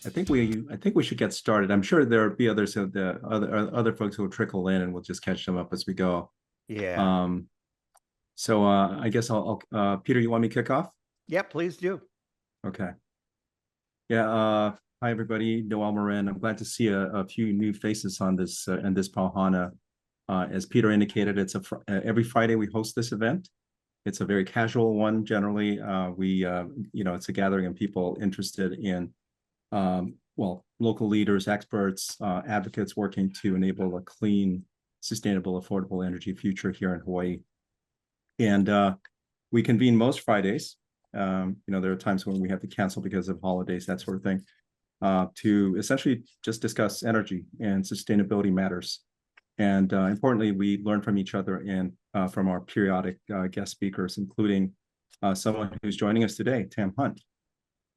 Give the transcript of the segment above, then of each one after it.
I think we should get started. I'm sure there'll be others of the other folks who will trickle in, and we'll just catch them up as we go. Yeah. Um, so I guess I'll Peter, you want me to kick off? Yeah, please do. Okay. Yeah. Hi everybody. Noel Morin. I'm glad to see a few new faces on this and this Pau Hana. As Peter indicated, every Friday we host this event. It's a very casual one. Generally, it's a gathering of people interested in local leaders, experts, advocates working to enable a clean, sustainable, affordable energy future here in Hawaii. And we convene most Fridays. There are times when we have to cancel because of holidays, that sort of thing, to essentially just discuss energy and sustainability matters. And importantly, we learn from each other and from our periodic guest speakers, including someone who's joining us today, Tam Hunt.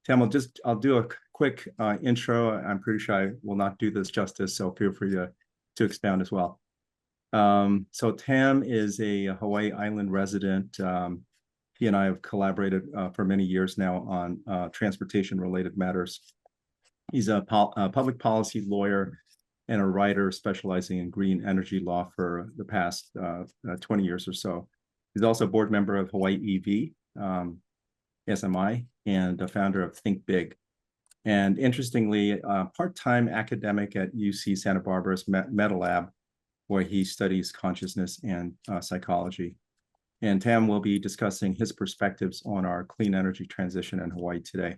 Tam, I'll do a quick intro. I'm pretty sure I will not do this justice, so feel free to expound as well. So Tam is a Hawaii Island resident. He and I have collaborated for many years now on transportation-related matters. He's a public policy lawyer and a writer specializing in green energy law for the past 20 years or so. He's also a board member of Hawaii EV, SMI, and a founder of Think Big. And interestingly, part-time academic at UC Santa Barbara's METALAB, where he studies consciousness and psychology. And Tam will be discussing his perspectives on our clean energy transition in Hawaii today.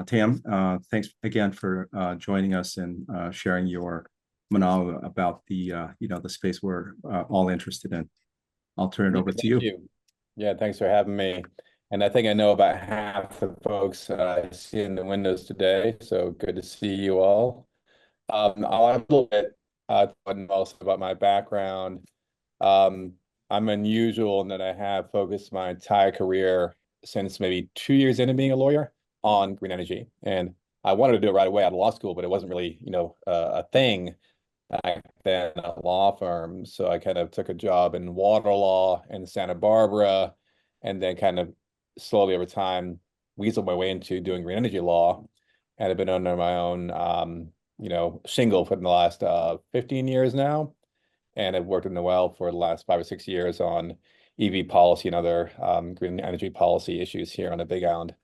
Tam, thanks again for joining us and sharing your monologue about the space we're all interested in. I'll turn it over to you. Thank you. Yeah, thanks for having me. And I think I know about half the folks I see in the windows today, so good to see you all. I'll have a little bit also about my background. I'm unusual in that I have focused my entire career since maybe 2 years into being a lawyer on green energy. And I wanted to do it right away out of law school, but it wasn't really, a thing back then at a law firm. So I kind of took a job in water law in Santa Barbara, and then kind of slowly over time weaseled my way into doing green energy law. And I've been under my own, shingle for the last 15 years now. And I've worked with Noel for the last 5 or 6 years on EV policy and other green energy policy issues here on the Big Island.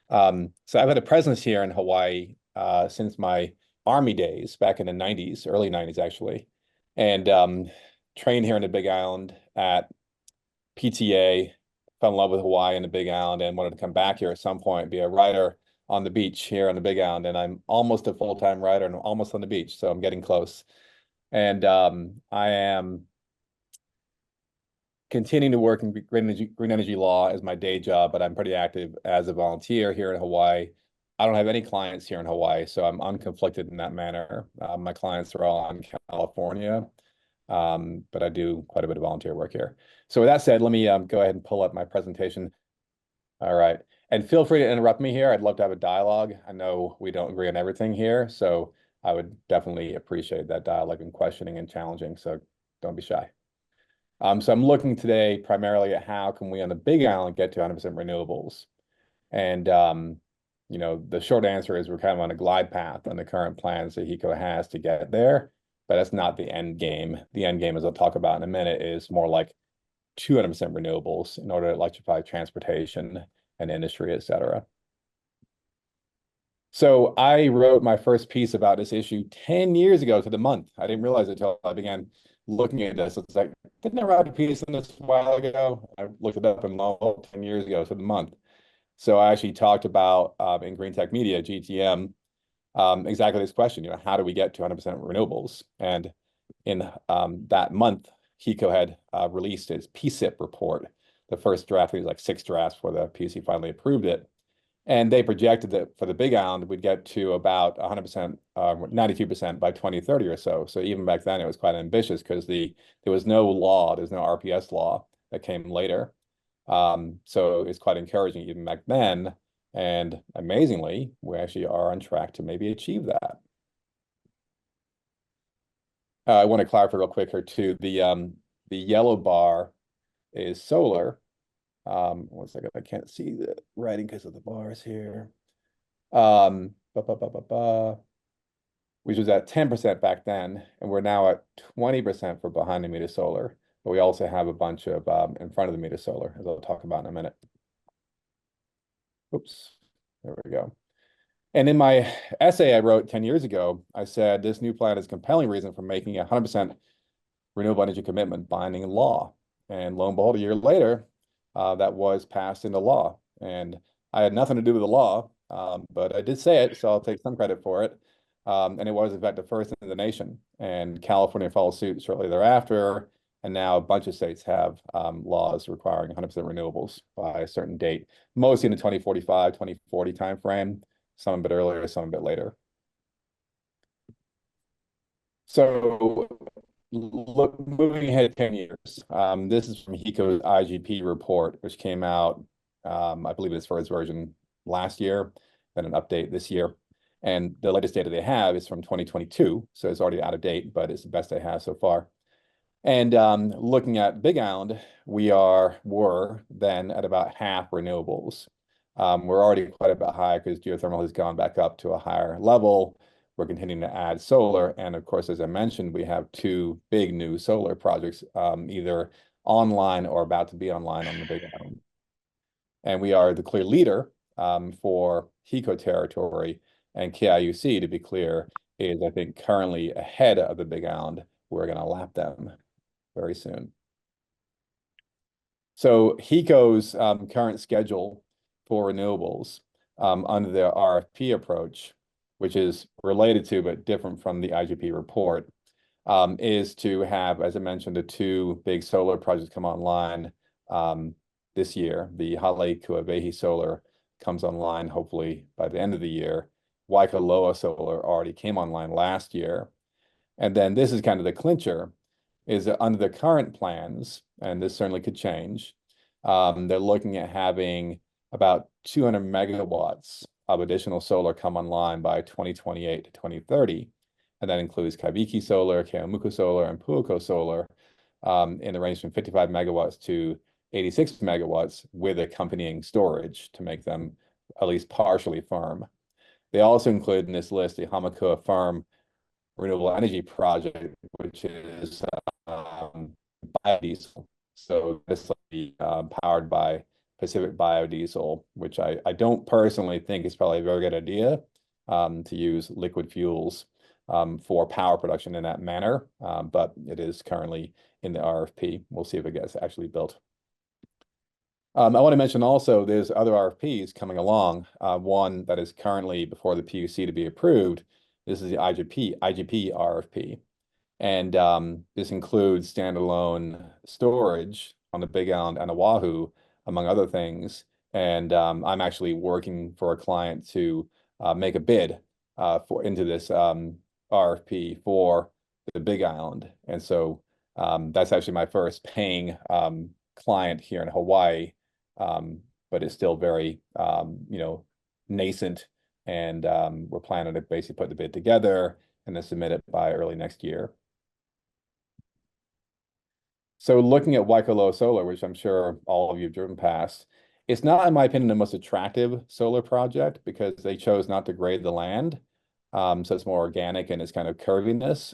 So I've had a presence here in Hawaii since my Army days back in the 90s, early 90s actually, and trained here in the Big Island at PTA, fell in love with Hawaii and the Big Island, and wanted to come back here at some point, be a writer on the beach here on the Big Island. And I'm almost a full-time writer and almost on the beach, so I'm getting close. And I am continuing to work in green energy law as my day job, but I'm pretty active as a volunteer here in Hawaii. I don't have any clients here in Hawaii, so I'm unconflicted in that manner. My clients are all in California, but I do quite a bit of volunteer work here. So with that said, let me go ahead and pull up my presentation. All right. And feel free to interrupt me here. I'd love to have a dialogue. I know we don't agree on everything here, so I would definitely appreciate that dialogue and questioning and challenging, so don't be shy. So I'm looking today primarily at how can we on the Big Island get to 100% renewables. And, the short answer is we're kind of on a glide path on the current plans that HECO has to get there, but that's not the end game. The end game, as I'll talk about in a minute, is more like 200% renewables in order to electrify transportation and industry, et cetera. So I wrote my first piece about this issue 10 years ago to the month. I didn't realize it until I began looking at this. It's like, didn't I write a piece on this a while ago? I looked it up and 10 years ago to the month. So I actually talked about in Green Tech Media, GTM, exactly this question, how do we get to 100% renewables? And in that month, HECO had released its PSIP report. The first draft, there was like 6 drafts before the PUC finally approved it. And they projected that for the Big Island, we'd get to about 100%, 92% by 2030 or so. So even back then, it was quite ambitious because there was no law, there's no RPS law that came later. So it's quite encouraging even back then. And amazingly, we actually are on track to maybe achieve that. I want to clarify real quick here too. The yellow bar is solar. 1 second, I can't see the writing because of the bars here. which was at 10% back then, and we're now at 20% for behind the meter solar. But we also have a bunch of in front of the meter solar, as I'll talk about in a minute. Oops, there we go. And in my essay I wrote 10 years ago, I said this new plan is a compelling reason for making a 100% renewable energy commitment binding law. And lo and behold, a year later, that was passed into law. And I had nothing to do with the law, but I did say it, so I'll take some credit for it. And it was, in fact, the first in the nation. And California followed suit shortly thereafter. And now a bunch of states have laws requiring 100% renewables by a certain date, mostly in the 2045, 2040 timeframe, some a bit earlier, some a bit later. So moving ahead 10 years, this is from HECO's IGP report, which came out, I believe it's for its version last year, then an update this year. And the latest data they have is from 2022, so it's already out of date, but it's the best they have so far. And looking at Big Island, were then at about half renewables. We're already quite a bit high because geothermal has gone back up to a higher level. We're continuing to add solar. And of course, as I mentioned, we have two big new solar projects, either online or about to be online on the Big Island. And we are the clear leader for HECO territory, and KIUC, to be clear, is, I think, currently ahead of the Big Island. We're going to lap them very soon. So HECO's current schedule for renewables under the RFP approach, which is related to but different from the IGP report, is to have, as I mentioned, the two big solar projects come online this year. The Hale-Kuawehi solar comes online hopefully by the end of the year. Waikoloa solar already came online last year. And then this is kind of the clincher, is that under the current plans, and this certainly could change, they're looking at having about 200 megawatts of additional solar come online by 2028 to 2030. And that includes Kaibiki Solar, Keomuku Solar, and Puuko Solar in the range from 55 megawatts to 86 megawatts with accompanying storage to make them at least partially firm. They also include in this list the Hamakua Farm Renewable Energy Project, which is biodiesel. So this will be powered by Pacific Biodiesel, which I don't personally think is probably a very good idea to use liquid fuels for power production in that manner, but it is currently in the RFP. We'll see if it gets actually built. I want to mention also there's other RFPs coming along. One that is currently before the PUC to be approved. This is the IGP RFP. And this includes standalone storage on the Big Island and Oahu, among other things. And I'm actually working for a client to make a bid into this RFP for the Big Island. And so that's actually my first paying client here in Hawaii, but it's still very, nascent. And we're planning to basically put the bid together and then submit it by early next year. So looking at Waikoloa Solar, which I'm sure all of you have driven past, it's not, in my opinion, the most attractive solar project because they chose not to grade the land. So it's more organic and it's kind of curviness,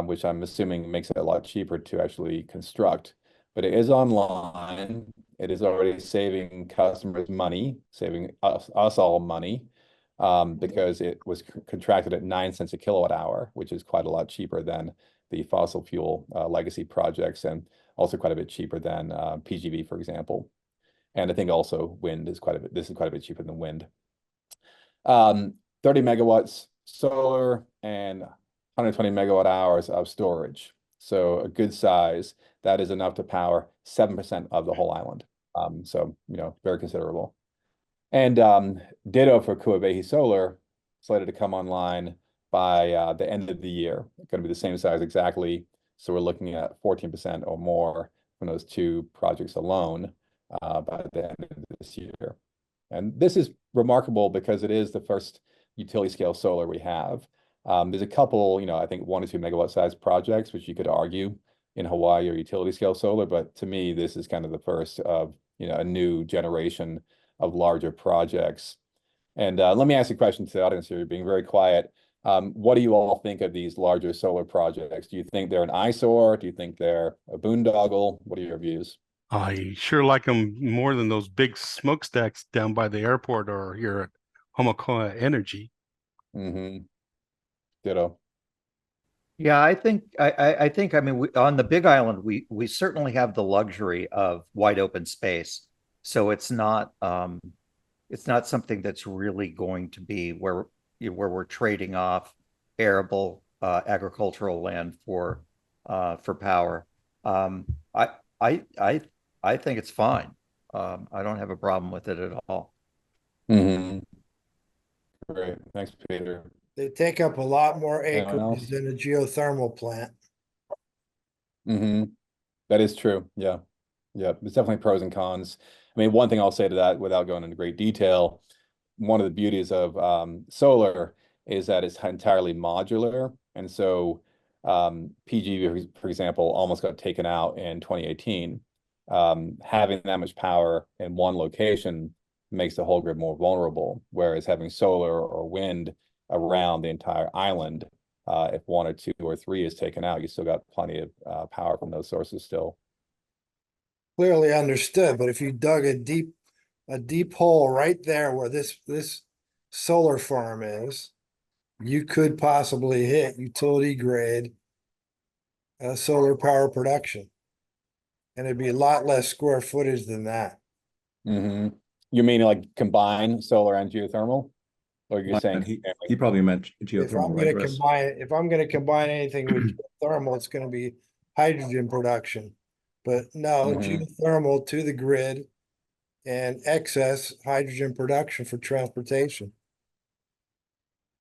which I'm assuming makes it a lot cheaper to actually construct. But it is online. It is already saving customers money, saving us all money, because it was contracted at 9 cents a kilowatt hour, which is quite a lot cheaper than the fossil fuel legacy projects, and also quite a bit cheaper than PGV, for example. And I think also wind is quite a bit, this is quite a bit cheaper than wind. 30 megawatts solar and 120 megawatt hours of storage. So a good size. That is enough to power 7% of the whole island. So, very considerable. And ditto for Kuawehi Solar, slated to come online by the end of the year. It's going to be the same size exactly. So we're looking at 14% or more from those two projects alone by the end of this year. And this is remarkable because it is the first utility scale solar we have. There's a couple, I think 1 or 2 megawatt size projects, which you could argue in Hawaii or utility scale solar. But to me, this is kind of the first of, a new generation of larger projects. And let me ask a question to the audience here, you're being very quiet. What do you all think of these larger solar projects? Do you think they're an eyesore? Do you think they're a boondoggle? What are your views? I sure like them more than those big smokestacks down by the airport or here at Homokoa Energy. Mm-hmm. Ditto. Yeah, I mean on the Big Island we certainly have the luxury of wide open space. So it's not something that's really going to be where we're trading off arable agricultural land for power. Um, I I I I think it's fine. I don't have a problem with it at all. Mm-hmm. Great. Thanks, Peter. They take up a lot more Anyone else? acreage than a geothermal plant. Mm-hmm. That is true. Yeah. Yeah. There's definitely pros and cons. I mean, one thing I'll say to that without going into great detail, one of the beauties of solar is that it's entirely modular. And so PG, for example, almost got taken out in 2018. Having that much power in one location makes the whole grid more vulnerable, whereas having solar or wind around the entire island, if one or two or three is taken out, you still got plenty of power from those sources still. Clearly understood, but if you dug a deep hole right there where this solar farm is, you could possibly hit utility grade solar power production. And it'd be a lot less square footage than that. Mm-hmm. You mean like combine solar and geothermal? Or you're saying He probably meant geothermal, right, Chris? If I'm gonna combine anything with geothermal, it's gonna be hydrogen production. But no, geothermal to the grid and excess hydrogen production for transportation.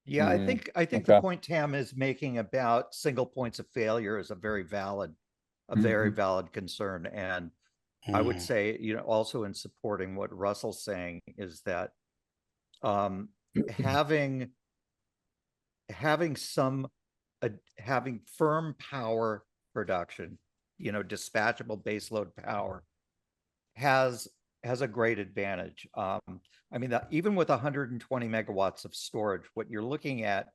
Yeah, I Mhm. think the point Tam is making about single points of failure is a very valid concern. And I would say, also in supporting what Russell's saying is that having some having firm power production, dispatchable baseload power has a great advantage. I mean, even with 120 megawatts of storage, what you're looking at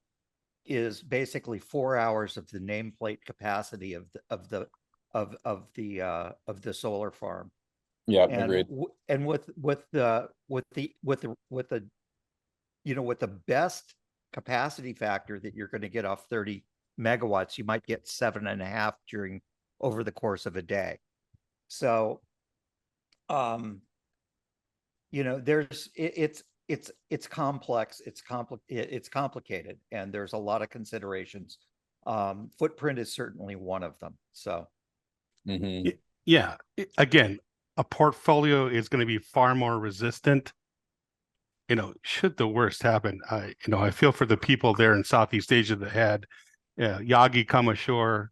is basically 4 hours of the nameplate capacity of the solar farm. Yeah, And agreed. and with the with the best capacity factor that you're going to get off 30 megawatts, you might get 7.5 over the course of a day. So there's it's complex, it's complicated, and there's a lot of considerations. Footprint is certainly one of them. So yeah, again, a portfolio is going to be far more resistant. Should the worst happen, I feel for the people there in Southeast Asia that had Yagi come ashore.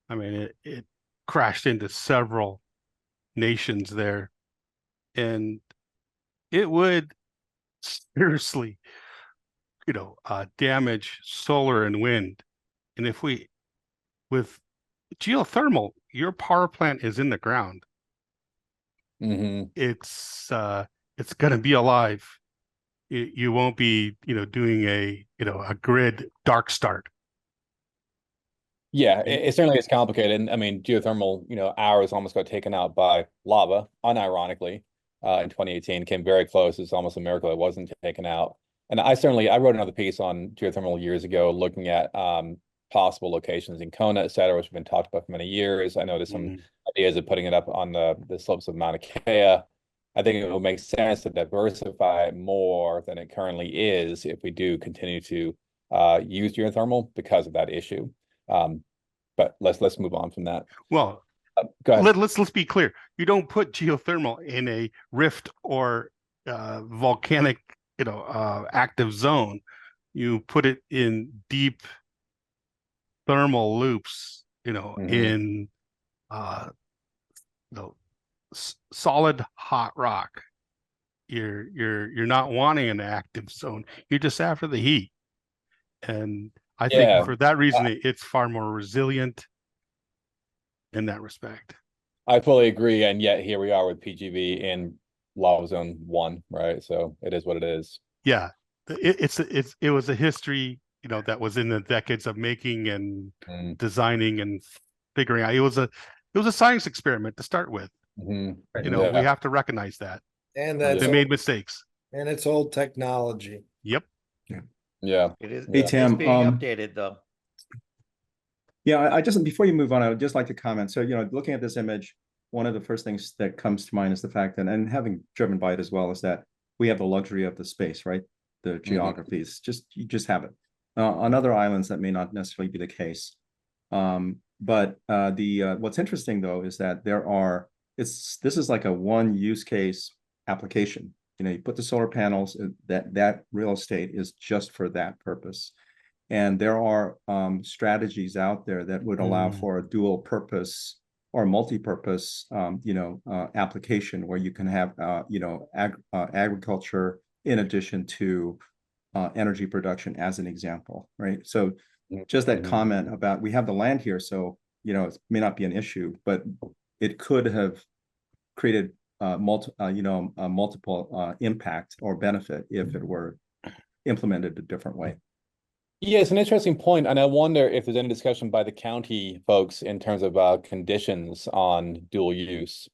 I mean, it crashed into several nations there, and it would seriously, damage solar and wind. And if with geothermal, your power plant is in the ground. It's going to be alive. You won't be, doing a grid dark start. Yeah, it certainly is complicated. And I mean, geothermal, ours almost got taken out by lava, unironically, in 2018, came very close. It's almost a miracle it wasn't taken out. And I wrote another piece on geothermal years ago, looking at possible locations in Kona, et cetera, which have been talked about for many years. I know there's some ideas of putting it up on the slopes of Mauna Kea. I think it will make sense to diversify more than it currently is if we do continue to use geothermal because of that issue. But let's move on from that. Well, go ahead. Let's be clear. You don't put geothermal in a rift or volcanic, active zone. You put it in deep thermal loops, in solid hot rock. You're not wanting an active zone. You're just after the heat. And I think for that reason, it's far more resilient in that respect. I fully agree. And yet here we are with PGV in lava zone 1, right? So it is what it is. yeah, it was a history, you know, that was in the decades of making and designing and figuring out. It was a science experiment to start with. Mhm. You know, we Yeah. have to recognize that. And Yeah. that's They made mistakes. and it's old technology. Yep. Yeah. It is, Hey, it is Tam, being updated though. Yeah, I just, before you move on, I would just like to comment. So, you know, looking at this image, one of the first things that comes to mind is the fact that, and having driven by it as well, is that we have the luxury of the space, right? The geography is just, you just have it. On other islands, that may not necessarily be the case. But what's interesting though is that this is like a one use case application. You know, you put the solar panels, that real estate is just for that purpose. And there are strategies out there that would allow for a dual purpose or multi-purpose, application where you can have, agriculture in addition to energy production as an example, right? So just that comment about, we have the land here, so, you know, it may not be an issue, but it could have created multiple impact or benefit if it were implemented a different way. Yeah, it's an interesting point, and I wonder if there's any discussion by the county folks in terms of conditions on dual use.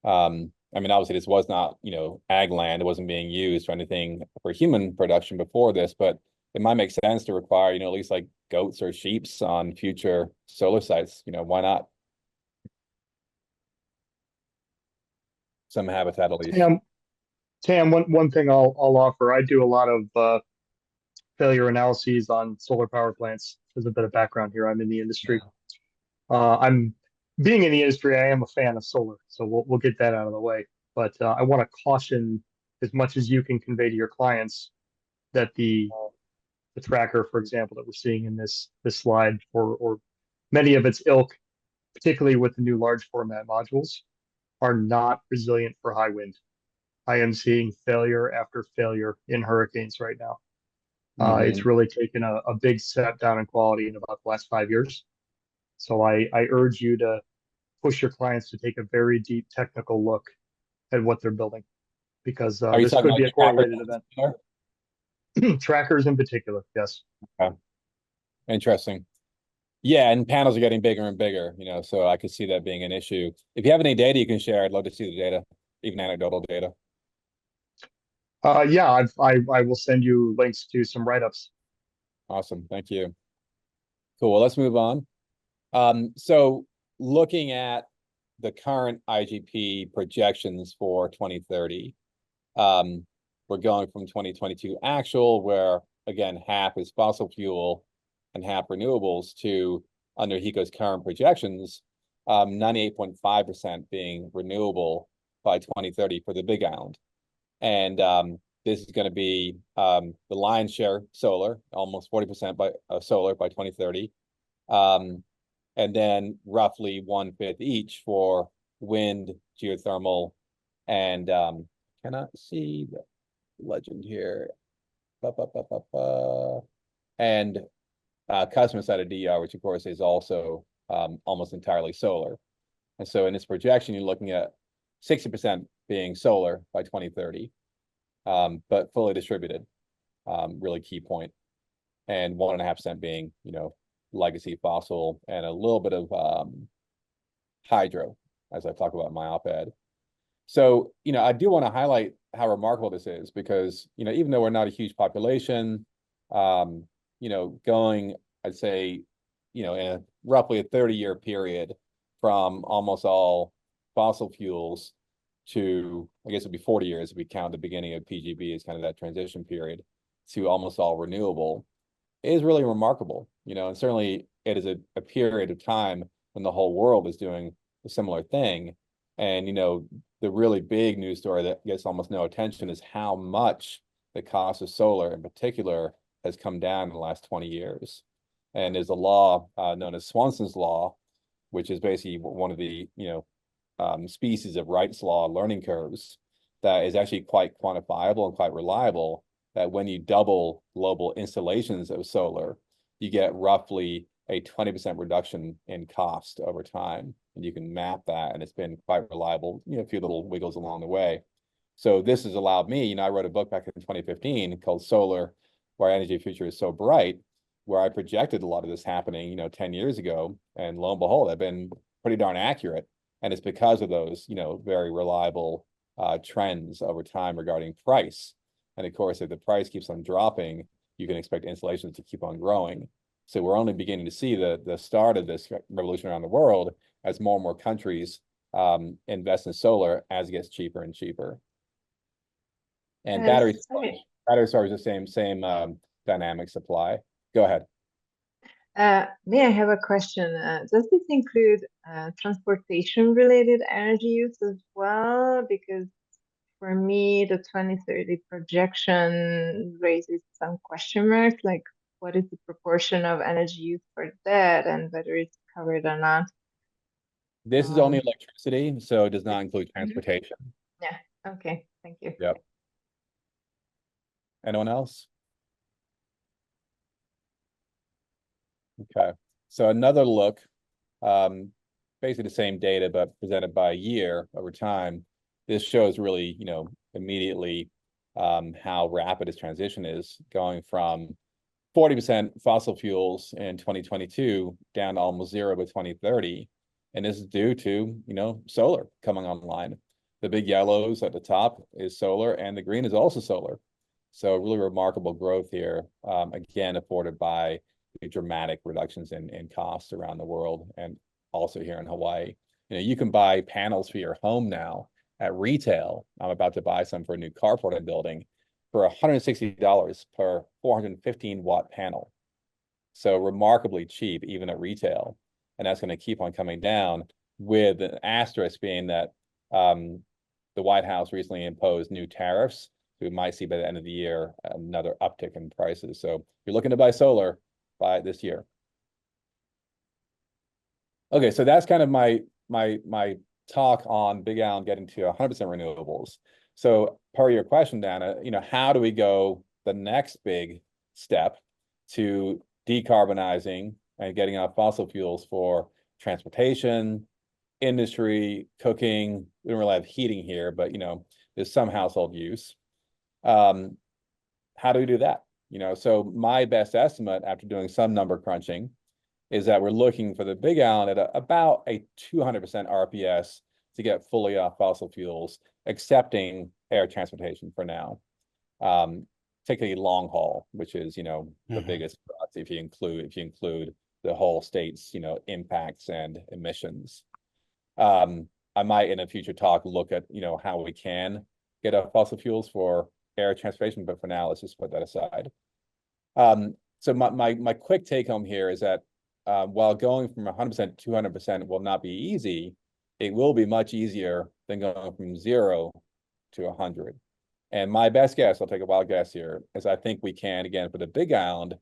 I mean, obviously, this was not, you know, ag land; it wasn't being used for anything for human production before this, but it might make sense to require, you know, at least like goats or sheep's on future solar sites. You know, why not? Some habitat at least. Tam, one thing I'll offer. I do a lot of failure analyses on solar power plants. There's a bit of background here. I'm in the industry. I'm being in the industry. I am a fan of solar, so we'll get that out of the way. But I want to caution, as much as you can convey to your clients, that the tracker, for example, that we're seeing in this slide, or many of its ilk, particularly with the new large format modules, are not resilient for high wind. I am seeing failure after failure in hurricanes right now. It's really taken a big step down in quality in about the last 5 years. So I urge you to push your clients to take a very deep technical look at what they're building, because this could be a correlated event. Trackers in particular, yes. Okay. Interesting. Yeah, and panels are getting bigger and bigger, you know, so I could see that being an issue. If you have any data you can share, I'd love to see the data, even anecdotal data. Yeah, I will send you links to some write-ups. Awesome, thank you. Cool, well, let's move on. So looking at the current IGP projections for 2030, we're going from 2022 actual, where again, half is fossil fuel and half renewables, to under HECO's current projections, 98.5% being renewable by 2030 for the Big Island. And this is going to be the lion's share solar, almost 40% by solar by 2030. And then roughly 1/5 each for wind, geothermal, and cannot see the legend here. And customer side of DR, which of course is also almost entirely solar. And so in this projection, you're looking at 60% being solar by 2030, but fully distributed, really key point. And 1.5% being, you know, legacy fossil, and a little bit of hydro, as I talk about in my op-ed. So, you know, I do want to highlight how remarkable this is, because, you know, even though we're not a huge population, you know, going, I'd say, you know, in roughly a 30-year period from almost all fossil fuels to, I guess it'd be 40 years if we count the beginning of PGB as kind of that transition period, to almost all renewable, is really remarkable, you know, and certainly it is a period of time when the whole world is doing a similar thing. And, you know, the really big news story that gets almost no attention is how much the cost of solar in particular has come down in the last 20 years. And there's a law known as Swanson's law, which is basically one of the, you know, species of Wright's law learning curves that is actually quite quantifiable and quite reliable, that when you double global installations of solar, you get roughly a 20% reduction in cost over time. And you can map that, and it's been quite reliable, you know, a few little wiggles along the way. So this has allowed me, I wrote a book back in 2015 called Solar, Why Energy Future is So Bright, where I projected a lot of this happening, 10 years ago. And lo and behold, I've been pretty darn accurate. And it's because of those, very reliable trends over time regarding price. And of course, if the price keeps on dropping, you can expect installations to keep on growing. So we're only beginning to see the start of this revolution around the world as more and more countries invest in solar as it gets cheaper and cheaper. And battery storage is the same dynamic supply. Go ahead. May I have a question? Does this include transportation-related energy use as well? Because for me, the 2030 projection raises some question marks, like what is the proportion of energy use for that and whether it's covered or not. This is only electricity, so it does not include transportation. Yeah, okay, thank you. Yep. Anyone else? Okay, so another look, basically the same data, but presented by year over time. This shows really, immediately how rapid this transition is, going from 40% fossil fuels in 2022 down to almost zero by 2030. And this is due to, solar coming online. The big yellows at the top is solar, and the green is also solar. So really remarkable growth here, again, afforded by the dramatic reductions in costs around the world, and also here in Hawaii. You can buy panels for your home now at retail. I'm about to buy some for a new carport I'm building for $160 per 415-watt panel. So remarkably cheap, even at retail. And that's going to keep on coming down, with an asterisk being that the White House recently imposed new tariffs. We might see by the end of the year another uptick in prices. So if you're looking to buy solar, buy it this year. Okay, so that's kind of my talk on Big Island getting to 100% renewables. So per your question, Dana, how do we go the next big step to decarbonizing and getting off fossil fuels for transportation, industry, cooking? We don't really have heating here, but there's some household use. How do we do that? So my best estimate after doing some number crunching is that we're looking for the Big Island at about a 200% RPS to get fully off fossil fuels, accepting air transportation for now, particularly long haul, which is the biggest for us if you include the whole state's impacts and emissions. I might in a future talk look at how we can get off fossil fuels for air transportation, but for now let's just put that aside. So my quick take home here is that while going from 100% to 200% will not be easy, it will be much easier than going from 0 to 100. And my best guess, I'll take a wild guess here, is I think we can, again, for the Big Island,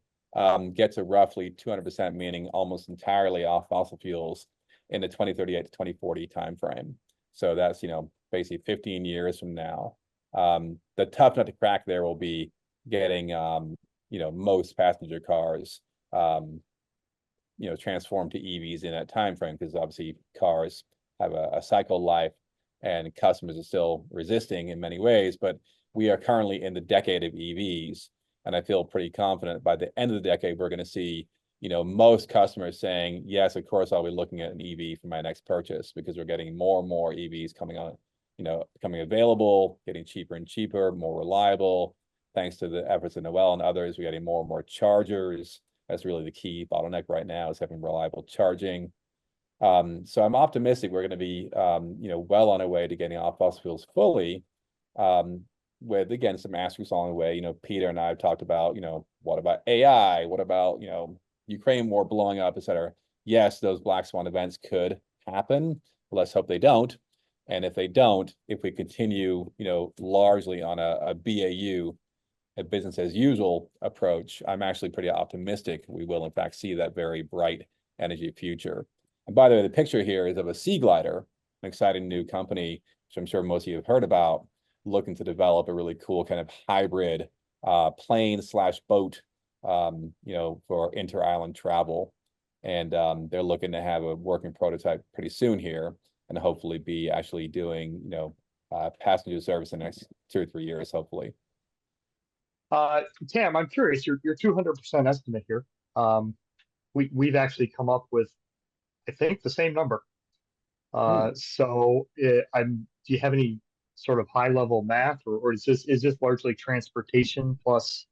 get to roughly 200%, meaning almost entirely off fossil fuels in the 2038 to 2040 timeframe. So that's, basically 15 years from now. The tough nut to crack there will be getting, most passenger cars, transformed to EVs in that time frame, because obviously cars have a cycle life and customers are still resisting in many ways. But we are currently in the decade of EVs, and I feel pretty confident by the end of the decade we're going to see most customers saying, yes, of course I'll be looking at an EV for my next purchase, because we're getting more and more EVs coming on, becoming available, getting cheaper and cheaper, more reliable. Thanks to the efforts of Noel and others, we're getting more and more chargers. That's really the key bottleneck right now, is having reliable charging. So I'm optimistic we're going to be, well on our way to getting off fossil fuels fully, with, again, some asterisks along the way. Peter and I have talked about, what about AI? What about, Ukraine war blowing up, et cetera? Yes, those black swan events could happen. Let's hope they don't. And if they don't, if we continue, largely on a BAU, a business as usual approach, I'm actually pretty optimistic we will in fact see that very bright energy future. And by the way, the picture here is of a sea glider, an exciting new company, which I'm sure most of you have heard about, looking to develop a really cool kind of hybrid plane/boat, for inter-island travel. And they're looking to have a working prototype pretty soon here, and hopefully be actually doing, passenger service in the next 2 or 3 years, hopefully. Tam, I'm curious, your 200% estimate here. We've actually come up with, I think, the same number. So do you have any sort of high level math, or is this largely transportation plus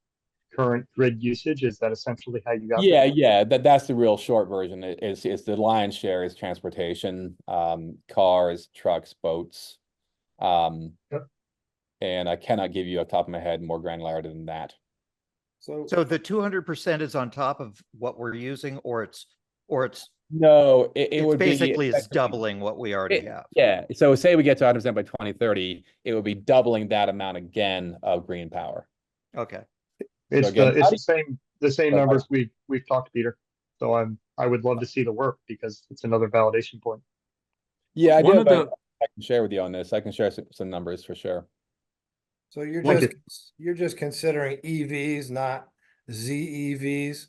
current grid usage? Is that essentially how you got there? Yeah, that's the real short version. Is the lion's share is transportation, cars, trucks, boats. Yep. And I cannot give you off the top of my head more granularity than that. So the 200% is on top of what we're using, or it's No, it would basically be is doubling what we already have. Yeah. So say we get to 100% by 2030, it would be doubling that amount again of green power. Okay. It's again, the same numbers we've talked, Peter. So I would love to see the work, because it's another validation point. Yeah, I One do. of the- I can share with you on this. I can share some numbers for sure. So you're Like just considering EVs, not ZEVs,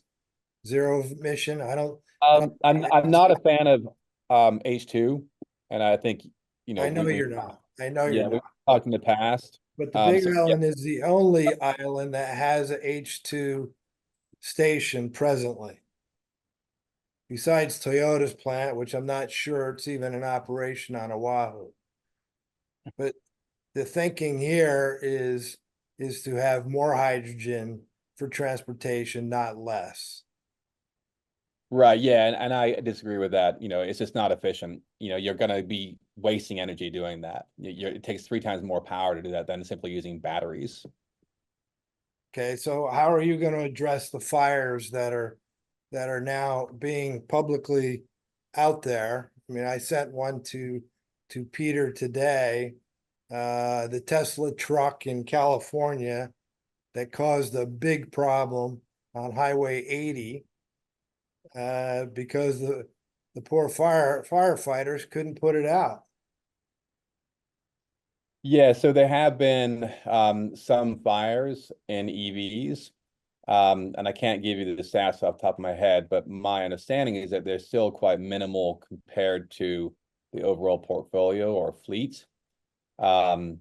zero emission. I'm not a fan of H2, and I think I know we you're not. I know yeah, you're we've not. talked in the past. But the Big So, yeah. Island is the only island that has a H2 station presently. Besides Toyota's plant, which I'm not sure it's even in operation on Oahu. But the thinking here is to have more hydrogen for transportation, not less. Right, yeah, and I disagree with that. It's just not efficient. You're going to be wasting energy doing that. It takes 3 times more power to do that than simply using batteries. Okay, so how are you going to address the fires that are now being publicly out there? I mean, I sent one to Peter today. The Tesla truck in California that caused a big problem on Highway 80 because the poor firefighters couldn't put it out. Yeah, so there have been some fires in EVs, and I can't give you the stats off the top of my head, but my understanding is that they're still quite minimal compared to the overall portfolio or fleet. Well,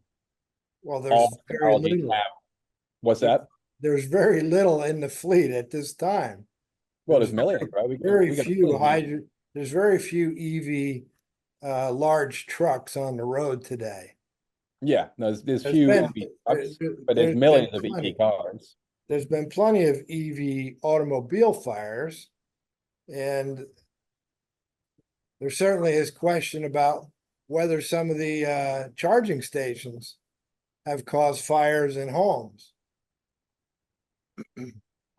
there's very little. What's that? There's very little in the fleet at this time. Well, there's millions, right? There's very few EV large trucks on the road today. Yeah, no, there's few EV trucks, but there's millions of EV cars. There's been plenty of EV automobile fires, and there certainly is question about whether some of the charging stations have caused fires in homes.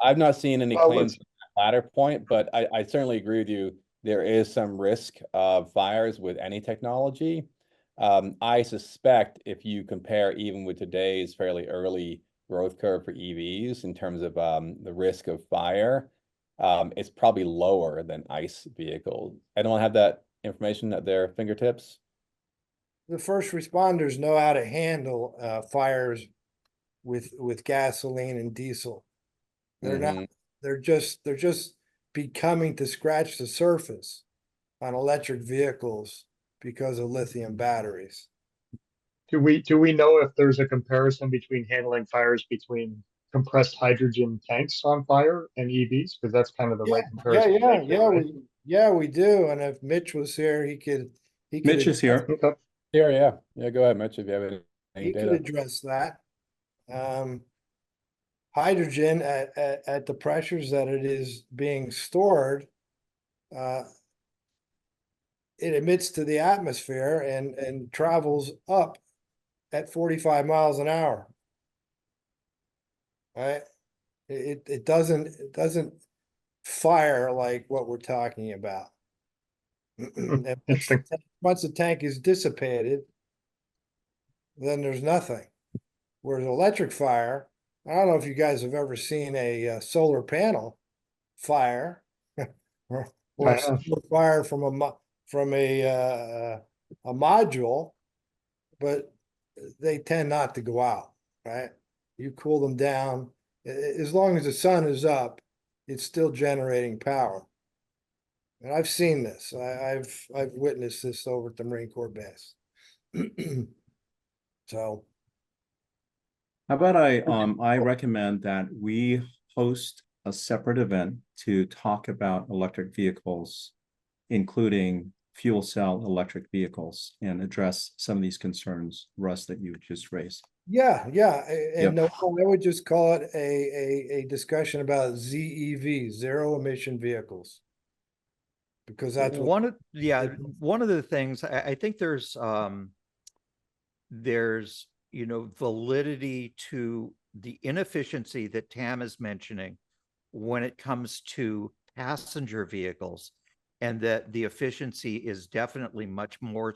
I've not seen any claims on that latter point, but I certainly agree with you. There is some risk of fires with any technology. I suspect if you compare even with today's fairly early growth curve for EVs in terms of the risk of fire, it's probably lower than ICE vehicles. Anyone have that information at their fingertips? The first responders know how to handle fires with gasoline and diesel. They're not. They're just becoming to scratch the surface on electric vehicles because of lithium batteries. Do we know if there's a comparison between handling fires between compressed hydrogen tanks on fire and EVs? Because that's kind of the right comparison. We do. And if Mitch was here, he could. Mitch is here. Okay. Yeah. Go ahead, Mitch, if you have any He data. could address that. Hydrogen at the pressures that it is being stored, it emits to the atmosphere and travels up at 45 miles an hour. Right? It doesn't fire like what we're talking about. And once the tank is dissipated, then there's nothing. Whereas electric fire, I don't know if you guys have ever seen a solar panel fire or a solar fire from a module, but they tend not to go out, right? You cool them down. As long as the sun is up, it's still generating power. And I've seen this. I've witnessed this over at the Marine Corps base. So, How about I recommend that we host a separate event to talk about electric vehicles, including fuel cell electric vehicles, and address some of these concerns, Russ, that you just raised. yeah, Yep. and no, I would just call it a discussion about ZEV, zero emission vehicles. Because that's what, one of the things I think there's validity to the inefficiency that Tam is mentioning when it comes to passenger vehicles, and that the efficiency is definitely much more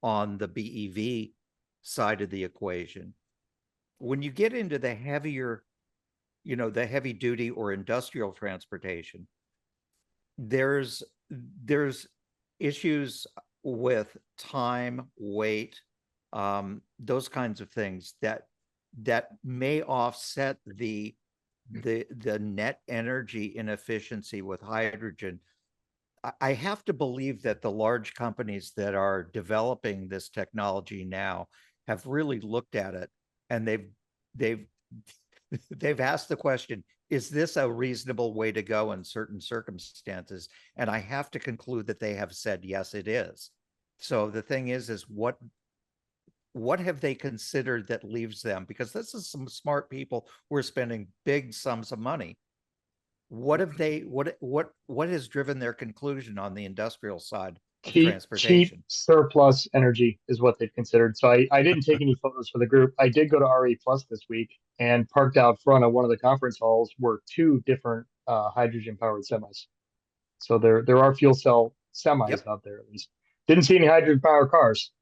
on the BEV side of the equation. When you get into the heavier, the heavy duty or industrial transportation, there's issues with time, weight, those kinds of things that may offset the net energy inefficiency with hydrogen. I have to believe that the large companies that are developing this technology now have really looked at it, and they've asked the question, is this a reasonable way to go in certain circumstances? And I have to conclude that they have said, yes, it is. So the thing is what have they considered that leaves them? Because this is some smart people who are spending big sums of money. What have they, what has driven their conclusion on the industrial side of transportation? Cheap surplus energy is what they've considered. So I didn't take any photos for the group. I did go to RE Plus this week, and parked out front of one of the conference halls were two different hydrogen powered semis. So there are fuel cell semis out there at least. Didn't see any hydrogen powered cars.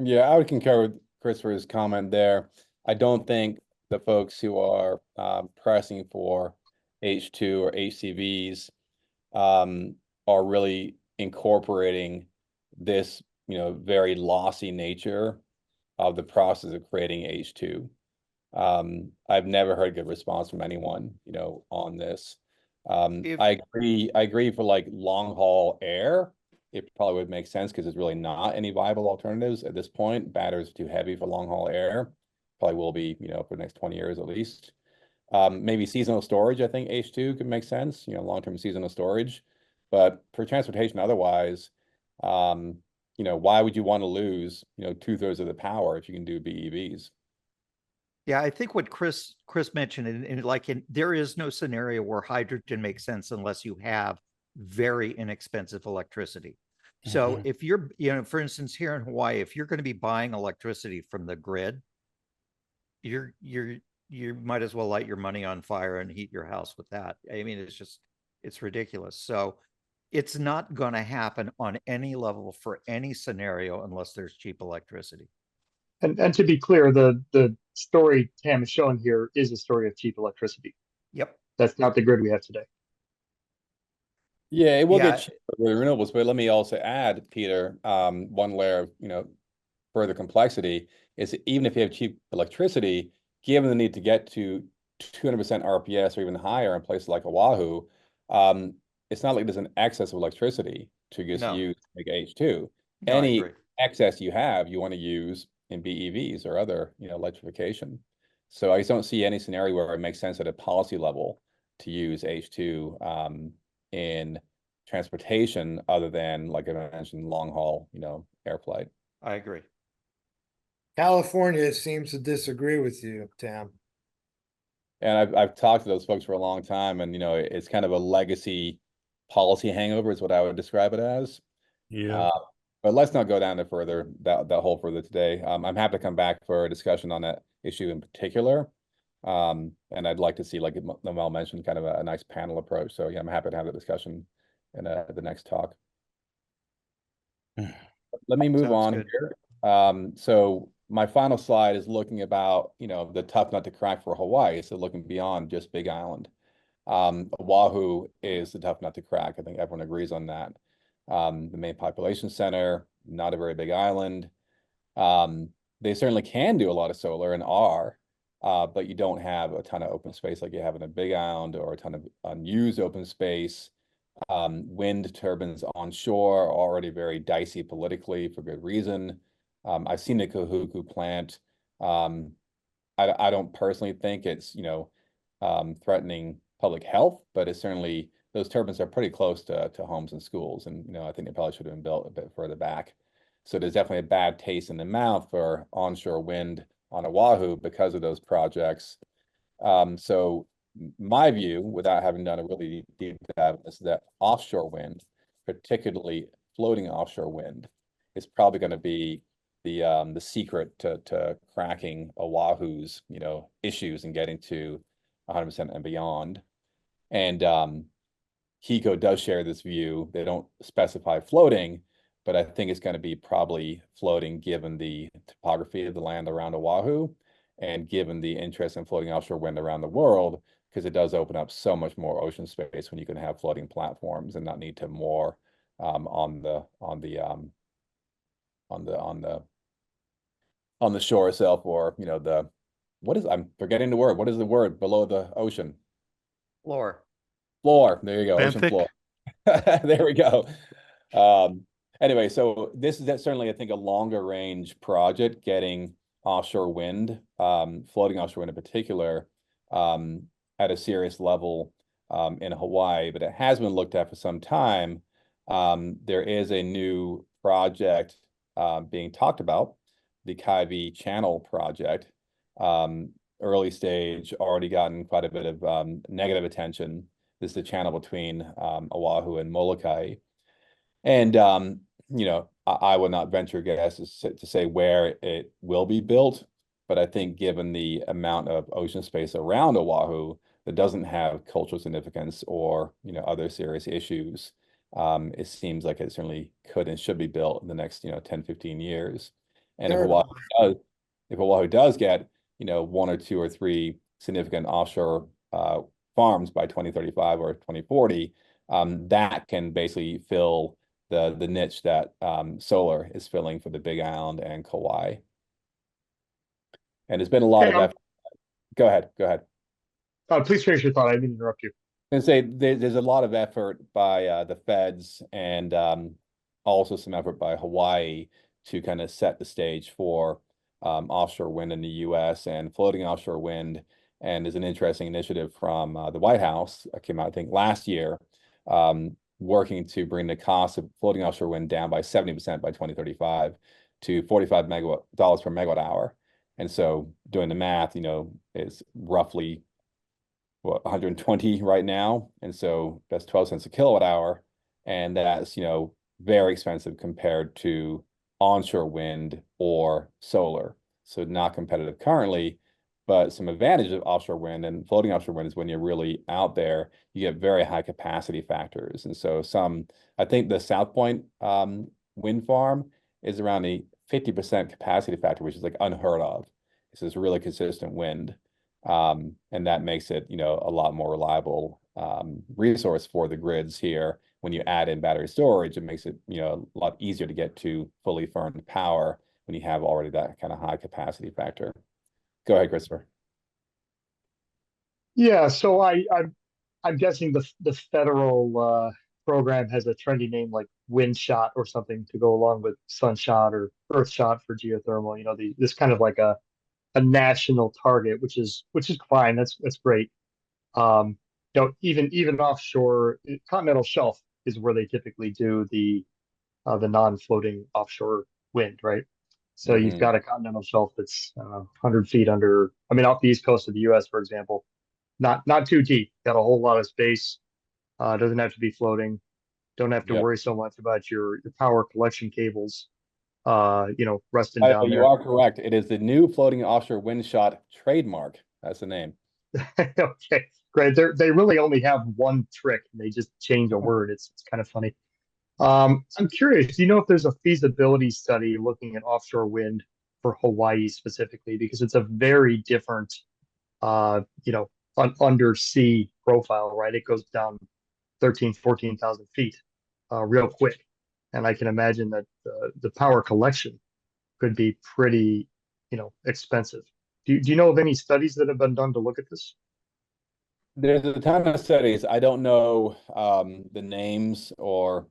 Yeah, I would concur with Christopher's comment there. I don't think the folks who are pressing for H2 or HCVs are really incorporating this, very lossy nature of the process of creating H2. I've never heard a good response from anyone, on this. I agree for like long haul air. It probably would make sense because there's really not any viable alternatives at this point. Batteries are too heavy for long haul air. Probably will be, for the next 20 years at least. Maybe seasonal storage, I think H2 could make sense, long-term seasonal storage. But for transportation otherwise, why would you want to lose, 2/3 of the power if you can do BEVs? Yeah, I think what Chris mentioned, there is no scenario where hydrogen makes sense unless you have very inexpensive electricity. So if you're, for instance, here in Hawaii, if you're going to be buying electricity from the grid, you might as well light your money on fire and heat your house with that. I mean, it's ridiculous. So it's not going to happen on any level for any scenario unless there's cheap electricity. And to be clear, the story Tam is showing here is a story of cheap electricity. Yep. That's not the grid we have today. Yeah, it will get cheaper with renewables, but let me also add, Peter, one layer of, further complexity is even if you have cheap electricity, given the need to get to 200% RPS or even higher in places like Oahu, it's not like there's an excess of electricity to just use like H2. No, Any excess you have, you want to use in BEVs or other, electrification. So I just don't see any scenario where it makes sense at a policy level to use H2 in transportation other than, like I mentioned, long haul, air flight. I agree. California seems to disagree with you, Tam. And I've talked to those folks for a long time, and it's kind of a legacy policy hangover is what I would describe it as. Yeah. But let's not go down to that hole further today. I'm happy to come back for a discussion on that issue in particular. And I'd like to see, like Noel mentioned, kind of a nice panel approach. So yeah, I'm happy to have the discussion in the next talk. Let me move on here. So my final slide is looking about, the tough nut to crack for Hawaii. So looking beyond just Big Island. Oahu is the tough nut to crack. I think everyone agrees on that. The main population center, not a very big island. They certainly can do a lot of solar and are, but you don't have a ton of open space like you have in a big island, or a ton of unused open space. Wind turbines onshore are already very dicey politically for good reason. I've seen the Kahuku plant. I don't personally think it's, threatening public health, but it's certainly, those turbines are pretty close to homes and schools. And, I think they probably should have been built a bit further back. So there's definitely a bad taste in the mouth for onshore wind on Oahu because of those projects. So my view, without having done a really deep dive, is that offshore wind, particularly floating offshore wind, is probably going to be the secret to cracking Oahu's issues and getting to 100% and beyond. And HECO does share this view. They don't specify floating, but I think it's going to be probably floating given the topography of the land around Oahu and given the interest in floating offshore wind around the world, because it does open up so much more ocean space when you can have floating platforms and not need to moor on the shore itself, or I'm forgetting the word. What is the word below the ocean? Floor. Floor. There you go. Ocean Benthic. floor. There we go. Anyway, so this is certainly, I think, a longer range project, getting offshore wind, floating offshore wind in particular, at a serious level in Hawaii, but it has been looked at for some time. There is a new project being talked about, the Kaiwi Channel project, early stage, already gotten quite a bit of negative attention. This is the channel between Oahu and Molokai. And, I would not venture guess to say where it will be built, but I think given the amount of ocean space around Oahu that doesn't have cultural significance or, other serious issues, it seems like it certainly could and should be built in the next, 10, 15 years. And if Oahu does get, 1 or 2 or 3 significant offshore farms by 2035 or 2040, that can basically fill the niche that solar is filling for the Big Island and Kauai. And there's been a lot of effort. Go ahead. Please finish your thought. I didn't interrupt you. And say there's a lot of effort by the feds and also some effort by Hawaii to kind of set the stage for offshore wind in the U.S. and floating offshore wind. And there's an interesting initiative from the White House that came out, I think, last year, working to bring the cost of floating offshore wind down by 70% by 2035 to $45 per megawatt hour. And so doing the math, is roughly 120 right now. And so that's 12 cents a kilowatt hour. And that's, very expensive compared to onshore wind or solar. So not competitive currently, but some advantage of offshore wind and floating offshore wind is when you're really out there, you get very high capacity factors. And so I think the South Point wind farm is around a 50% capacity factor, which is like unheard of. This is really consistent wind. And that makes it, a lot more reliable resource for the grids here. When you add in battery storage, it makes it, a lot easier to get to fully firmed power when you have already that kind of high capacity factor. Go ahead, Christopher. Yeah, so I'm guessing the federal program has a trendy name like wind shot or something to go along with sunshot or earth shot for geothermal. This kind of like a national target, which is fine. That's great. Even offshore continental shelf is where they typically do the non-floating offshore wind, right? So you've got a continental shelf that's 100 feet under, off the east coast of the U.S., for example, not too deep, got a whole lot of space, doesn't have to be floating, don't have to worry so much about your power collection cables, resting down there. You are correct. It is the new floating offshore wind shot trademark. That's the name. Okay, great. They really only have one trick. They just change a word. It's kind of funny. I'm curious, do you know if there's a feasibility study looking at offshore wind for Hawaii specifically? Because it's a very different, undersea profile, right? It goes down 14,000 feet real quick. And I can imagine that the power collection could be pretty, expensive. Do you know of any studies that have been done to look at this? There's a ton of studies. I don't know the names or,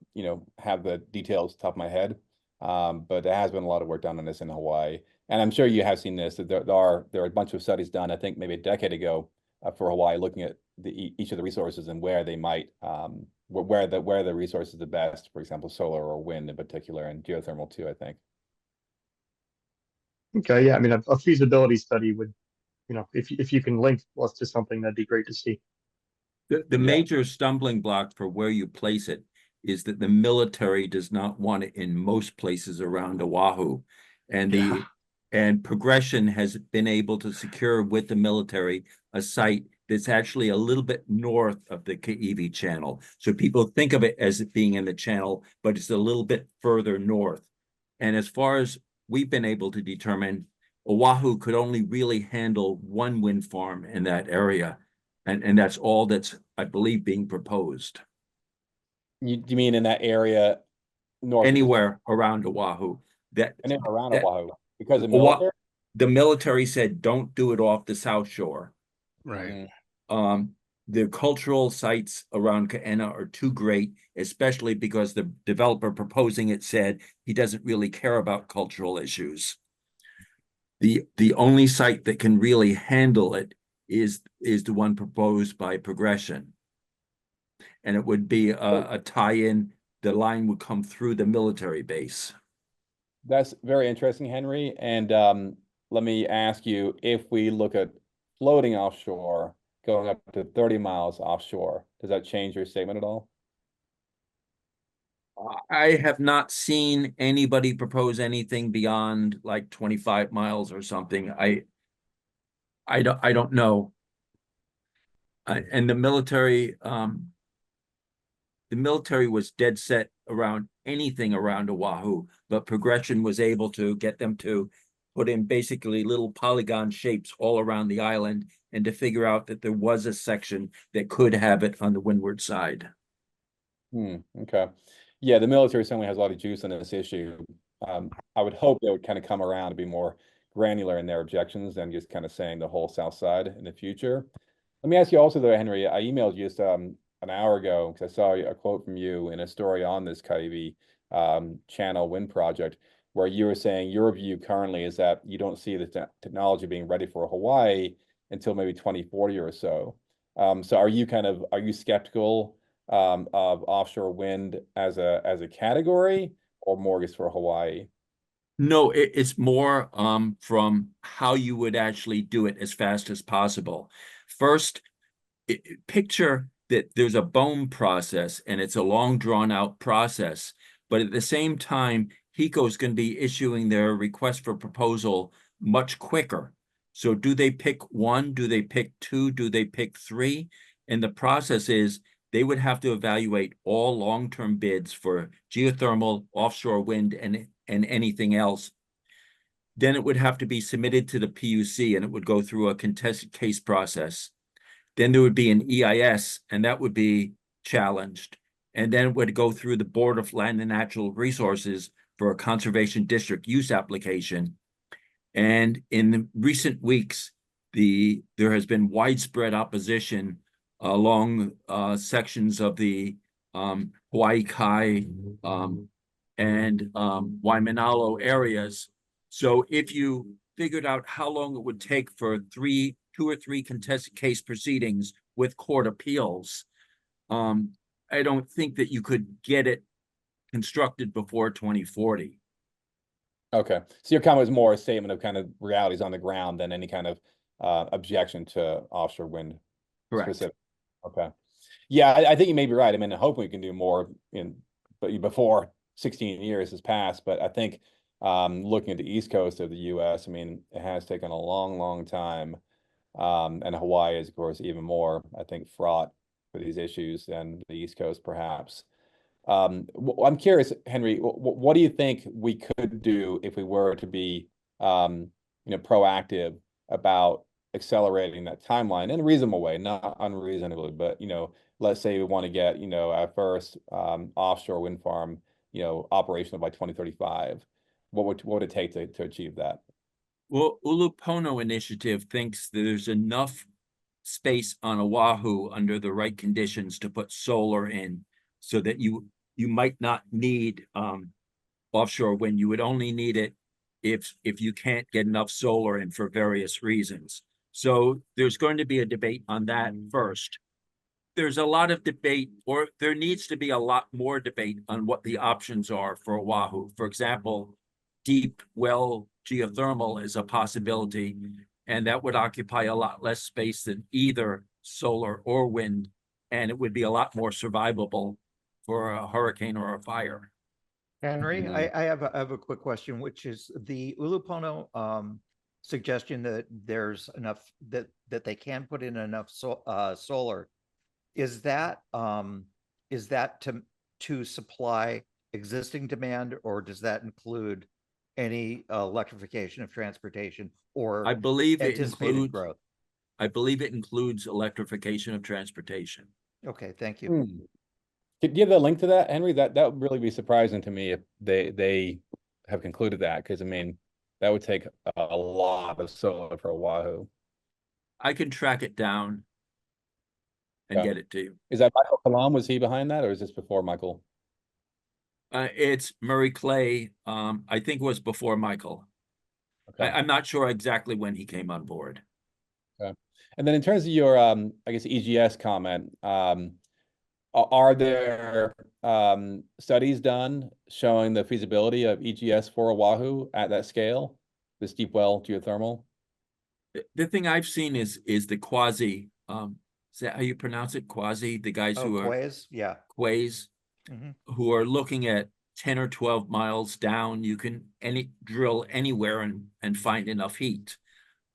have the details top of my head. But there has been a lot of work done on this in Hawaii. And I'm sure you have seen this, that there are a bunch of studies done, I think maybe a decade ago, for Hawaii, looking at each of the resources and where they might, where the resource is the best, for example, solar or wind in particular, and geothermal too, I think. Okay, yeah, I mean, a feasibility study would, if you can link us to something, that'd be great to see. The major stumbling block for where you place it is that the military does not want it in most places around Oahu. And and Progression has been able to secure with the military a site that's actually a little bit north of the Kaiwi Channel. So people think of it as it being in the channel, but it's a little bit further north. And as far as we've been able to determine, Oahu could only really handle one wind farm in that area. And that's all that's, I believe, being proposed. You mean in that area north? Anywhere around Oahu. Anywhere around Oahu, because of military? The military said, don't do it off the South Shore. Right. The cultural sites around Kaena are too great, especially because the developer proposing it said he doesn't really care about cultural issues. The only site that can really handle it is the one proposed by Progression. And it would be a tie-in. The line would come through the military base. That's very interesting, Henry. And let me ask you, if we look at floating offshore, going up to 30 miles offshore, does that change your statement at all? I have not seen anybody propose anything beyond like 25 miles or something. I don't know. And the military was dead set around anything around Oahu, but Progression was able to get them to put in basically little polygon shapes all around the island and to figure out that there was a section that could have it on the windward side. Okay. Yeah, the military certainly has a lot of juice in this issue. I would hope they would kind of come around to be more granular in their objections than just kind of saying the whole South Side in the future. Let me ask you also, though, Henry, I emailed you just an hour ago because I saw a quote from you in a story on this Kaiwi Channel wind project, where you were saying your view currently is that you don't see the technology being ready for Hawaii until maybe 2040 or so. So are you skeptical of offshore wind as a category, or more just for Hawaii? No, it's more from how you would actually do it as fast as possible. First, picture that there's a BOEM process and it's a long drawn out process, but at the same time, HECO is going to be issuing their request for proposal much quicker. So do they pick one? Do they pick two? Do they pick three? And the process is they would have to evaluate all long-term bids for geothermal, offshore wind, and anything else. Then it would have to be submitted to the PUC and it would go through a contested case process. Then there would be an EIS and that would be challenged. And then it would go through the Board of Land and Natural Resources for a conservation district use application. And in the recent weeks, there has been widespread opposition along sections of the Hawaii Kai and Waimanalo areas. So if you figured out how long it would take for 2 or 3 contested case proceedings with court appeals, I don't think that you could get it constructed before 2040. Okay, so your comment was more a statement of kind of realities on the ground than any kind of objection to offshore wind. Correct. Specific. Okay. Yeah, I think you may be right. I mean, I hope we can do more but before 16 years has passed. But I think looking at the East Coast of the U.S., I mean, it has taken a long, long time. And Hawaii is, of course, even more, I think, fraught for these issues than the East Coast, perhaps. I'm curious, Henry, what do you think we could do if we were to be, proactive about accelerating that timeline in a reasonable way, not unreasonably, but, let's say we want to get, our first offshore wind farm, operational by 2035. What would it take to achieve that? Well, Ulupono Initiative thinks that there's enough space on Oahu under the right conditions to put solar in so that you might not need offshore wind. You would only need it if you can't get enough solar and for various reasons. So there's going to be a debate on that first. There's a lot of debate, or there needs to be a lot more debate on what the options are for Oahu. For example, deep well geothermal is a possibility, and that would occupy a lot less space than either solar or wind, and it would be a lot more survivable for a hurricane or a fire. Henry, Mhm. I have a quick question, which is the Ulupono suggestion that there's enough that they can put in enough solar. Is that to supply existing demand, or does that include any electrification of transportation or I believe it anticipated includes, growth? I believe it includes electrification of transportation. Okay, thank you. Hmm. Could you give a link to that, Henry? That would really be surprising to me if they have concluded that, because I mean, that would take a lot of solar for Oahu. I can track it down and Okay. get it to you. Is that Michael Kalam? Was he behind that, or is this before Michael? It's Murray Clay. I think it was before Michael. Okay. I'm not sure exactly when he came on board. Okay. And then in terms of your, I guess, EGS comment, are there studies done showing the feasibility of EGS for Oahu at that scale, this deep well geothermal? The thing I've seen is the quasi. Is that how you pronounce it? Quasi. The guys who are Quays, yeah. quays, who are looking at 10 or 12 miles down. You can drill anywhere and find enough heat.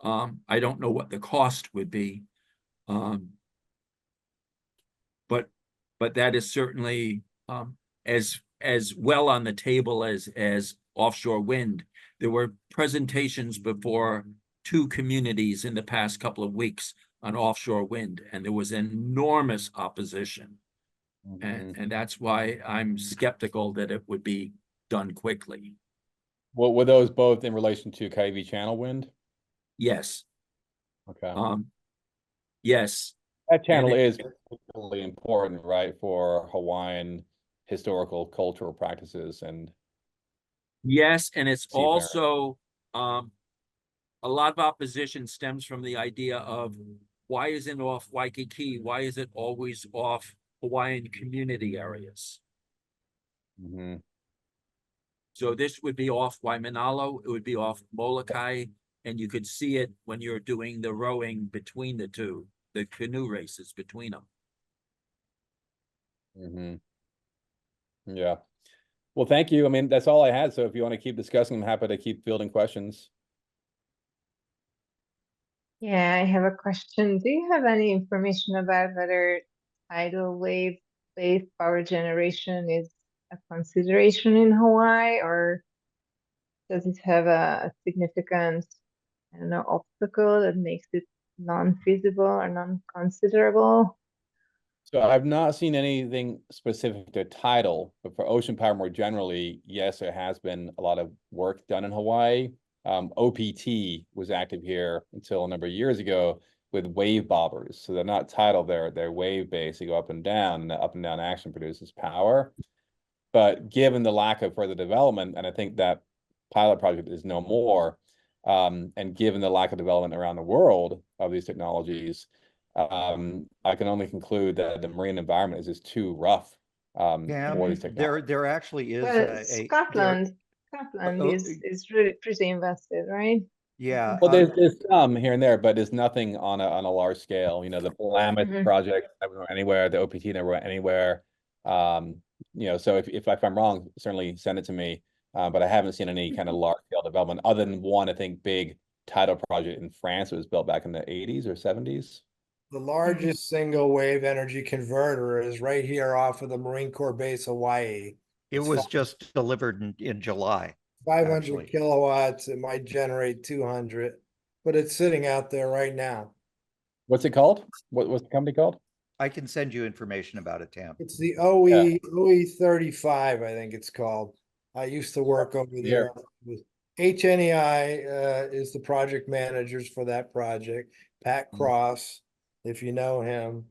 I don't know what the cost would be, but that is certainly as well on the table as offshore wind. There were presentations before 2 communities in the past couple of weeks on offshore wind, and there was enormous opposition. And that's why I'm skeptical that it would be done quickly. Well, were those both in relation to Kaiwi Channel wind? Yes. Okay. Yes. That channel is really important, right, for Hawaiian historical cultural practices and yes, and it's seafaring. also a lot of opposition stems from the idea of why isn't it off Waikiki? Why is it always off Hawaiian community areas? So this would be off Waimanalo, it would be off Molokai, and you could see it when you're doing the rowing between the two, the canoe races between them. Yeah. Well, thank you. I mean, that's all I had. So if you want to keep discussing, I'm happy to keep fielding questions. Yeah, I have a question. Do you have any information about whether tidal wave-based power generation is a consideration in Hawaii, or does it have a significant, I don't know, obstacle that makes it non-feasible or non-considerable? So I've not seen anything specific to tidal, but for ocean power more generally, yes, there has been a lot of work done in Hawaii. OPT was active here until a number of years ago with wave bobbers. So they're not tidal, they're wave-based. They go up and down, and the up and down action produces power. But given the lack of further development, and I think that pilot project is no more, and given the lack of development around the world of these technologies, I can only conclude that the marine environment is just too rough for these technologies. There actually is Well, Scotland is really pretty invested, right? Yeah. Well, there's some here and there, but there's nothing on a large scale. You know, the Willamette project never went anywhere. The OPT never went anywhere. You know, so if I'm wrong, certainly send it to me. But I haven't seen any kind of large scale development other than one, I think, big tidal project in France that was built back in the 80s or 70s. The largest single wave energy converter is right here off of the Marine Corps base, Hawaii. It was just delivered in July. 500 actually. kilowatts. It might generate 200, but it's sitting out there right now. What's it called? What's the company called? I can send you information about it, Tam. It's the OE 35, I think it's called. I used to work over there. HNEI is the project managers for that project. Pat Cross, if you know him.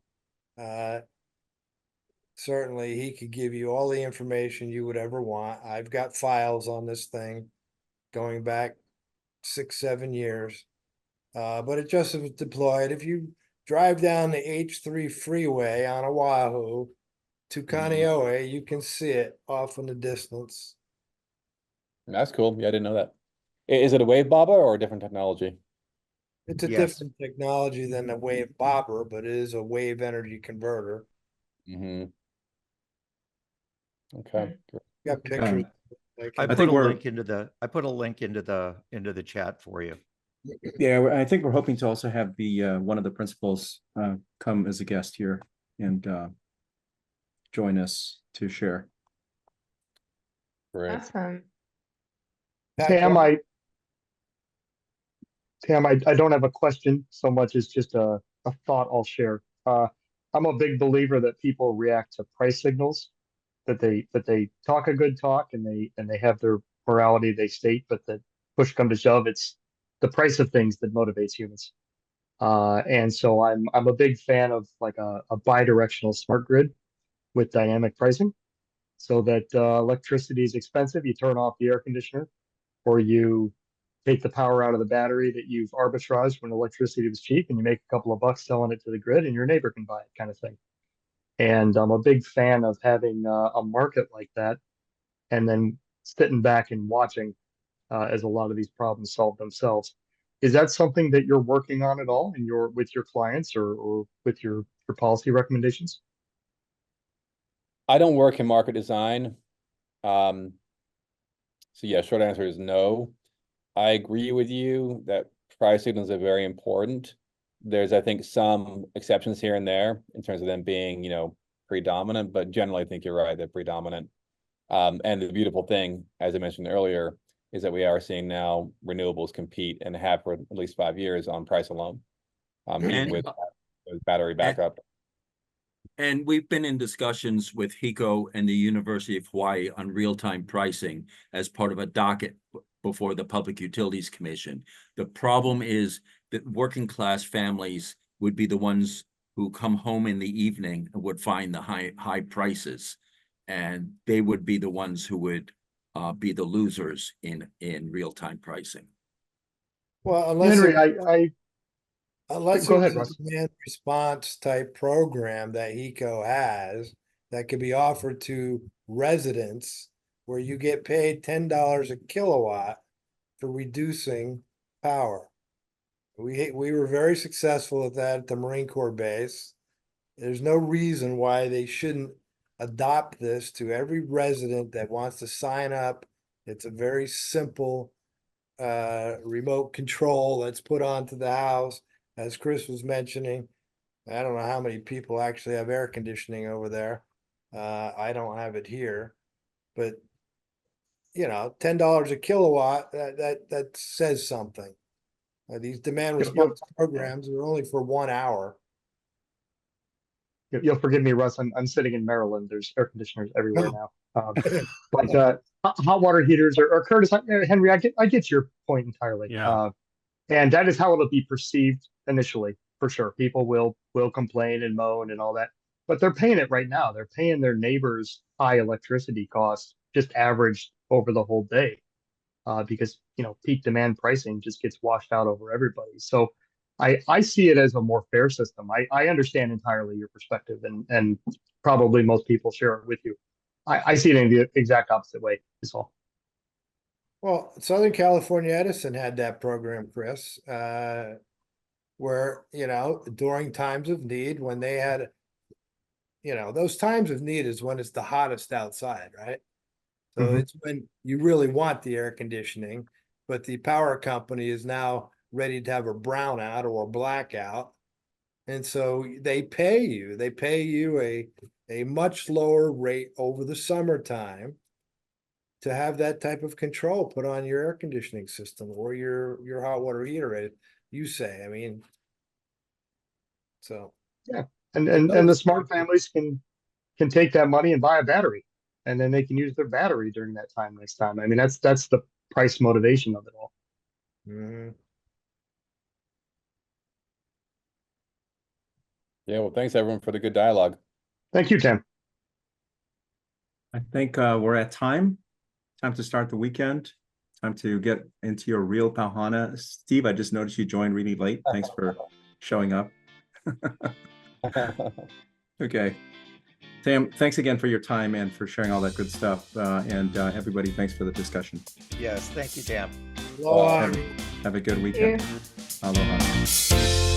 certainly he could give you all the information you would ever want. I've got files on this thing going back 6, 7 years. But it just was deployed. If you drive down the H3 freeway on Oahu to Kaneohe, you can see it off in the distance. That's cool. Yeah, I didn't know that. Is it a wave bobber or a different technology? It's a Yes. different technology than a wave bobber, but it is a wave energy converter. Mm-hmm. Okay. Great. Got pictures. I think put a we're- link into the chat for you. Yeah, I think we're hoping to also have the one of the principals come as a guest here and join us to share. Great. Awesome. Tam, I don't have a question so much as just a thought I'll share. I'm a big believer that people react to price signals, that they talk a good talk and they have their morality they state, but that push come to shove, it's the price of things that motivates humans. And so I'm a big fan of like a bi-directional smart grid with dynamic pricing, so that electricity is expensive, you turn off the air conditioner, or you take the power out of the battery that you've arbitraged when electricity was cheap, and you make a couple of bucks selling it to the grid, and your neighbor can buy it, kind of thing. And I'm a big fan of having a market like that, and then sitting back and watching as a lot of these problems solve themselves. Is that something that you're working on at all in with your clients or with your policy recommendations? I don't work in market design. So yeah, short answer is no. I agree with you that price signals are very important. There's, I think, some exceptions here and there in terms of them being, predominant, but generally I think you're right, they're predominant. And the beautiful thing, as I mentioned earlier, is that we are seeing now renewables compete and have for at least 5 years on price alone, even with battery backup. And we've been in discussions with HECO and the University of Hawaii on real-time pricing as part of a docket before the Public Utilities Commission. The problem is that working class families would be the ones who come home in the evening and would find the high prices, and they would be the ones who would be the losers in real-time pricing. Well, unless Henry, unless Go it ahead, was Russ. a demand response type program that HECO has that could be offered to residents where you get paid $10 a kilowatt for reducing power. We were very successful at that at the Marine Corps base. There's no reason why they shouldn't adopt this to every resident that wants to sign up. It's a very simple remote control that's put onto the house. As Chris was mentioning, I don't know how many people actually have air conditioning over there. I don't have it here, but $10 a kilowatt, that says something. These demand response programs are only for 1 hour. You'll forgive me, Russ. I'm sitting in Maryland. There's air conditioners everywhere now. But hot water heaters or Curtis, Henry, I get your point entirely. Yeah. And that is how it'll be perceived initially, for sure. People will complain and moan and all that, but they're paying it right now. They're paying their neighbors' high electricity costs, just averaged over the whole day, because peak demand pricing just gets washed out over everybody. So I see it as a more fair system. I understand entirely your perspective, and probably most people share it with you. I see it in the exact opposite way, is all. Well, Southern California Edison had that program, Chris, where, during times of need, when they had, those times of need is when it's the hottest outside, right? So it's when you really want the air conditioning, but the power company is now ready to have a brownout or a blackout. And so they pay you a much lower rate over the summertime to have that type of control put on your air conditioning system or your hot water heater, you say. I mean, so yeah, and the smart families can take that money and buy a battery, and then they can use their battery during that time next time. I mean, that's the price motivation of it all. Yeah, well, thanks everyone for the good dialogue. Thank you, Tim. I think we're at time. Time to start the weekend. Time to get into your real Pau Hana. Steve, I just noticed you joined really late. Thanks for showing up. Okay. Tam, thanks again for your time and for sharing all that good stuff. And everybody, thanks for the discussion. Yes, thank you, Dan. Aloha. Have a good weekend. Aloha.